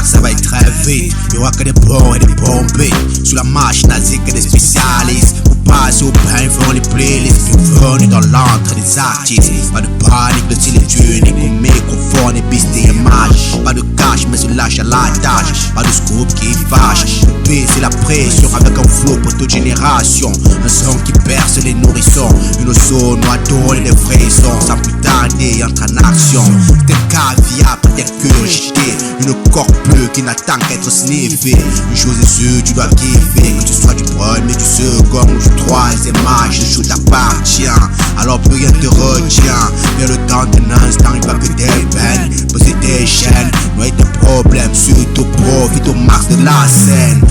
Ça va être très vite, il y aura que des bons et des bombés. Sous la machine nazie que des spécialistes. Pour passer au pain, font les playlists. Bienvenue dans l'entre des artistes. Pas de panique, de style unique. Au microphone et piste et images. Pas de cash, mais se lâche à la tâche. Pas de scoop qui fâche. Le P c'est la pression avec un flow pour toute génération. Un son qui perce les nourrissons. Une zone où adore des frissons. Sans plus tarder, entre en action. T'es caviar, peut-être curiosité. Une corps bleu qui n'attend qu'être sniffé. Une chose est sûre, tu dois kiffer. Que tu sois du premier, du second ou du troisième âge, le show t'appartient. Alors plus rien te retient. Mais le temps d'un instant, il va que des peines. Poser des chaînes, noyer des problèmes. Surtout profite au max de la scène.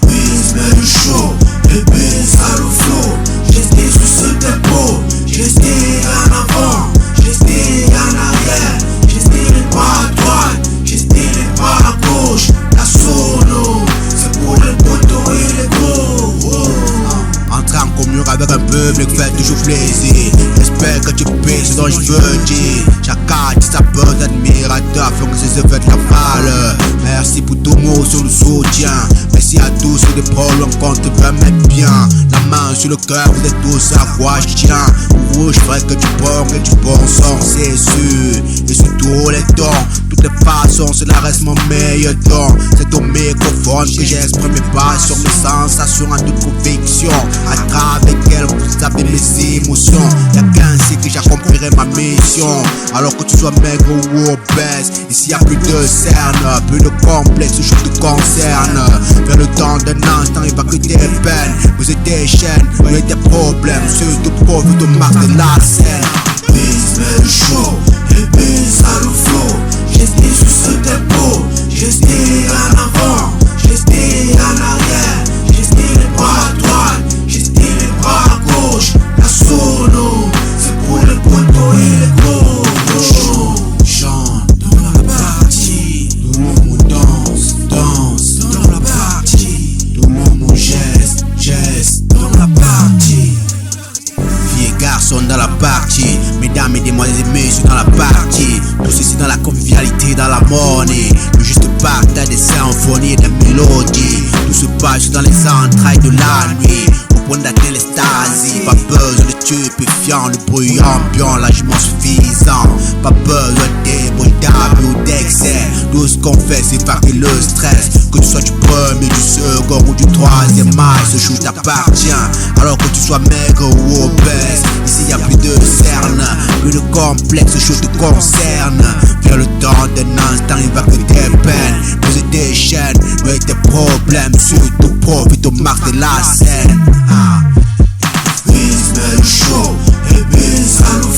Biz met le show, le biz a le flow. J'étais sous ce tempo, j'étais en avant, j'étais en arrière, j'étais pas à droite, j'étais pas à gauche. La sono, c'est pour les potos et les gros. Entrer en communion avec un peuple qui fait toujours plaisir. J'espère que tu payes ce dont je veux dire. Chacun dit sa peur d'admirateur, font que c'est fait la valeur. Merci pour tout mot sur le soutien. Merci à tous ceux des problèmes qu'on te veut mettre bien. La main sur le cœur, vous êtes tous à quoi je tiens. Pour vous, je ferai que du bon son, c'est sûr. Et sur tous les tons, toutes les façons, cela reste mon meilleur don. C'est au microphone que j'exprime mes passions, mes sensations en toute conviction. À travers elle, vous savez mes émotions. Y'a qu'ainsi que j'accomplirai ma mission. Alors que tu sois maigre ou obèse, ici y'a plus de cernes, plus de complexe, je te concerne. Vers le temps d'un instant, il va que des peines. Vous êtes des chaînes, vous êtes des problèmes. Surtout profite au max de la scène. Biz met le show, le biz a le flow. J'étais sous ce tempo, j'étais en avant, j'étais en arrière, j'étais les bras à droite, j'étais les bras à gauche. La sono, c'est pour les potos et les gros. Chante dans la partie, tout le monde danse dans la partie, tout le monde geste dans la partie. Filles et garçons dans la partie, mesdames et demoiselles et messieurs dans la partie. Tout ceci dans la convivialité, dans l'harmonie. Le juste partage des symphonies et des mélodies. Tout se passe dans les entrailles de la nuit. Au point d'atteindre l'extasie. Pas besoin de stupéfiant, le bruit ambiant, largement suffisant. Pas besoin des bruits d'abus ou d'excès. Tout ce qu'on fait c'est évacuer le stress. Que tu sois du premier, du second ou du troisième âge, ce show t'appartient. Alors que tu sois maigre ou obèse, ici y'a plus de cernes, plus de complexe, ce show te concerne. Viens le temps d'un instant, il va que des peines. Poser des chaînes, mais tes problèmes. Surtout profite au max de la scène. Biz met le show, le biz a le